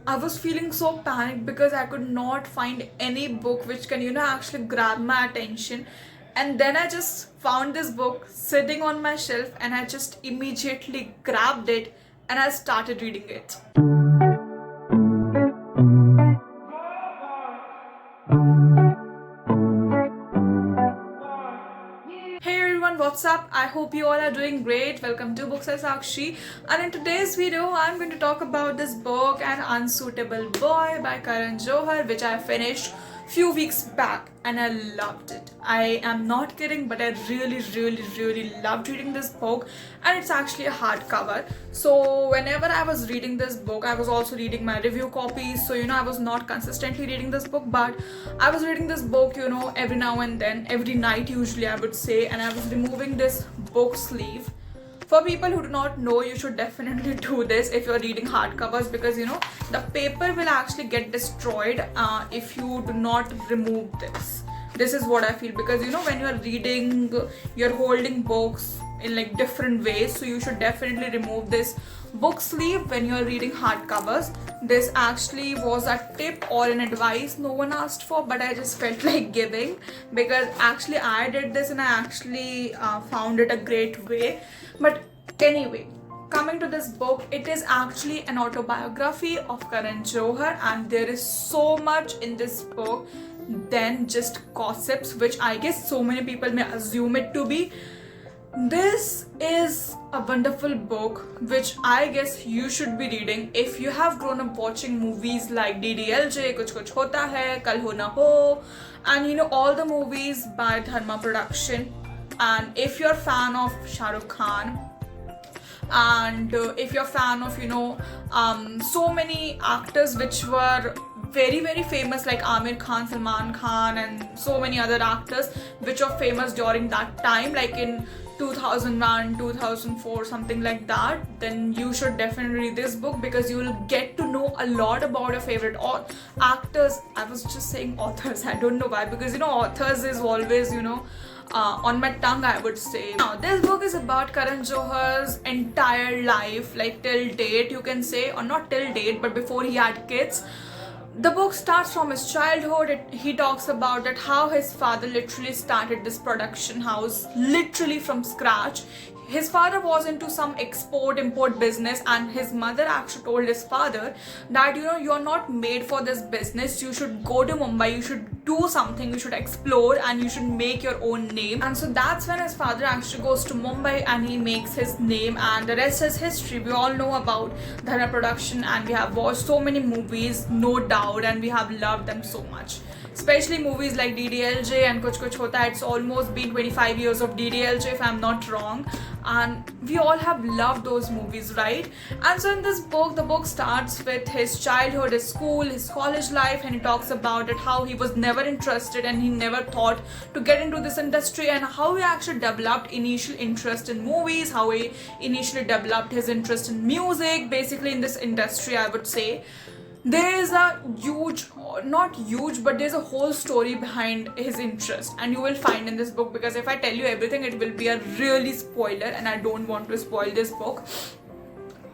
I was feeling so panicked because I could not find any book which can, actually grab my attention. And then I just found this book sitting on my shelf and I just immediately grabbed it and I started reading it. Hey everyone, what's up? I hope you all are doing great. Welcome to Books by Sakshi. And in today's video, I'm going to talk about this book, An Unsuitable Boy by Karan Johar, which I finished few weeks back and I loved it. I am not kidding, but I really loved reading this book, and it's actually a hardcover. So whenever I was reading this book, I was also reading my review copies. So I was not consistently reading this book, but I was reading this book, every now and then, every night usually I would say, and I was removing this book sleeve. For people who do not know, you should definitely do this if you're reading hardcovers, because the paper will actually get destroyed if you do not remove this. This is what I feel, because when you're reading, you're holding books in like different ways, so you should definitely remove this book sleeve when you're reading hardcovers. This actually was a tip or an advice no one asked for, but I just felt like giving, because actually I did this and I actually found it a great way. But anyway, coming to this book, it is actually an autobiography of Karan Johar, and there is so much in this book than just gossips, which I guess so many people may assume it to be. This is a wonderful book which I guess you should be reading if you have grown up watching movies like DDLJ, Kuch Kuch Hota Hai, Kal Ho Na Ho, and all the movies by Dharma Production. And if you're a fan of Shah Rukh Khan, and if you're a fan of so many actors which were very famous, like Amir Khan, Salman Khan, and so many other actors which were famous during that time, like in 2001, 2004, something like that, then you should definitely read this book, because you will get to know a lot about your favorite actors. I was just saying authors, I don't know why, because authors is always on my tongue, I would say. Now, this book is about Karan Johar's entire life, like till date, you can say, or not till date, but before he had kids. The book starts from his childhood. He talks about it, how his father literally started this production house literally from scratch. His father was into some export-import business, and his mother actually told his father that you are not made for this business. You should go to Mumbai, you should do something, you should explore, and you should make your own name. And so that's when his father actually goes to Mumbai and he makes his name, and the rest is history. We all know about Dharma Production, and we have watched so many movies, no doubt, and we have loved them so much. Especially movies like DDLJ and Kuch Kuch Hota. It's almost been 25 years of DDLJ if I'm not wrong, and we all have loved those movies, right? And so in this book, the book starts with his childhood, his school, his college life, and he talks about it, how he was never interested and he never thought to get into this industry, and how he actually developed initial interest in movies, how he initially developed his interest in music, basically in this industry, I would say. There is a not huge, but there's a whole story behind his interest, and you will find in this book, because if I tell you everything, it will be a really spoiler, and I don't want to spoil this book.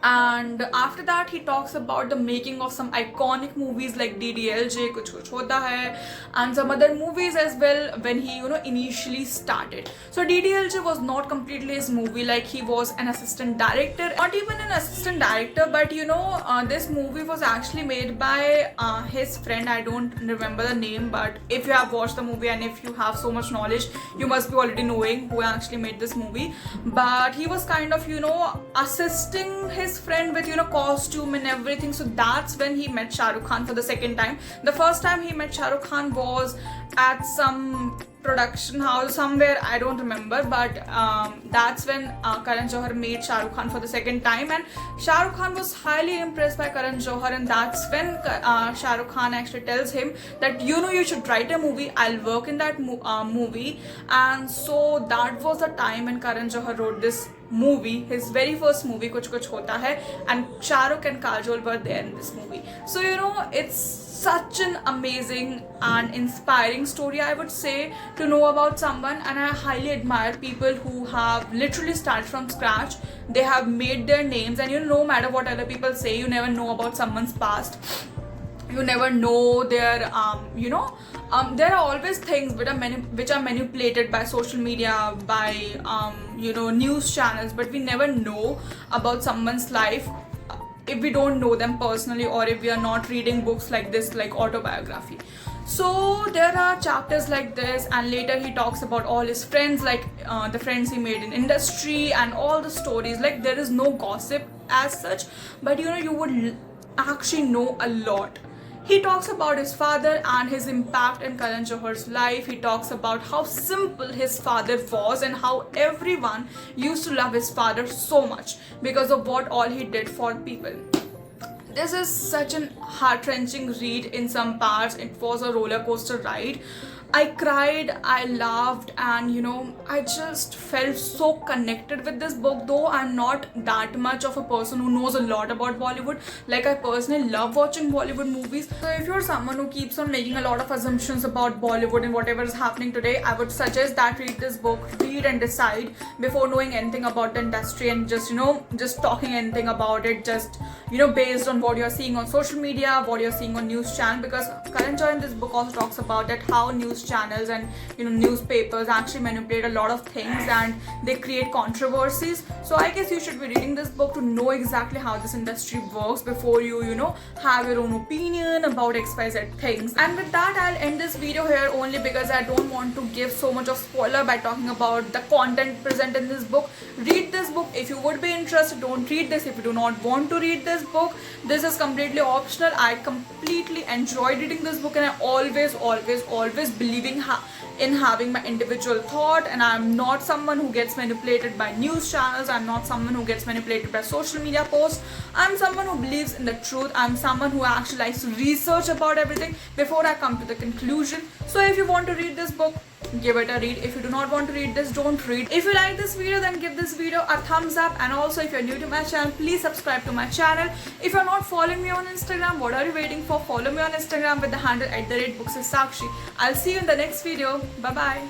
And after that, he talks about the making of some iconic movies like DDLJ, Kuch Kuch Hota Hai, and some other movies as well when he initially started. So DDLJ was not completely his movie, like he was an assistant director, not even an assistant director, but this movie was actually made by his friend. I don't remember the name, but if you have watched the movie and if you have so much knowledge, you must be already knowing who actually made this movie. But he was kind of assisting his friend with costume and everything. So that's when he met Shah Rukh Khan for the second time. The first time he met Shah Rukh Khan was at some production house somewhere, I don't remember, but that's when Karan Johar met Shah Rukh Khan for the second time, and Shah Rukh Khan was highly impressed by Karan Johar, and that's when Shah Rukh Khan actually tells him that you should write a movie, I'll work in that movie. And so that was the time when Karan Johar wrote this movie, his very first movie, Kuch Kuch Hota Hai, and Shah Rukh and Kajol were there in this movie. So it's such an amazing and inspiring story, I would say, to know about someone, and I highly admire people who have literally started from scratch. They have made their names, and no matter what other people say, you never know about someone's past. You never know their there are always things which are manipulated by social media, by news channels, but we never know about someone's life if we don't know them personally, or if we are not reading books like this, like Autobiography. So there are chapters like this, and later he talks about all his friends, like the friends he made in industry, and all the stories. Like, there is no gossip as such, but you would actually know a lot. He talks about his father and his impact in Karan Johar's life. He talks about how simple his father was and how everyone used to love his father so much because of what all he did for people. This is such an heart-wrenching read in some parts. It was a roller coaster ride. I cried, I laughed, and I just felt so connected with this book, though I'm not that much of a person who knows a lot about Bollywood. Like, I personally love watching Bollywood movies. So if you're someone who keeps on making a lot of assumptions about Bollywood and whatever is happening today, I would suggest that read this book, read and decide before knowing anything about the industry, and just talking anything about it, just based on what you're seeing on social media, what you're seeing on news channel. Because Karan Johar in this book also talks about that how news channels and newspapers actually manipulate a lot of things, and they create controversies. So I guess you should be reading this book to know exactly how this industry works before you have your own opinion about XYZ things. And with that, I'll end this video here, only because I don't want to give so much of spoiler by talking about the content present in this book. Read this book if you would be interested. Don't read this if you do not want to read this book. This is completely optional. I completely enjoyed reading this book, and I always believing in having my individual thought, and I'm not someone who gets manipulated by news channels. I'm not someone who gets manipulated by social media posts. I'm someone who believes in the truth. I'm someone who actually likes to research about everything before I come to the conclusion. So if you want to read this book, give it a read. If you do not want to read this, don't read. If you like this video, then give this video a thumbs up, and also if you're new to my channel, please subscribe to my channel. If you're not following me on Instagram, what are you waiting for? Follow me on Instagram with the handle @booksaysakshi. I'll see you in the next video. Bye bye.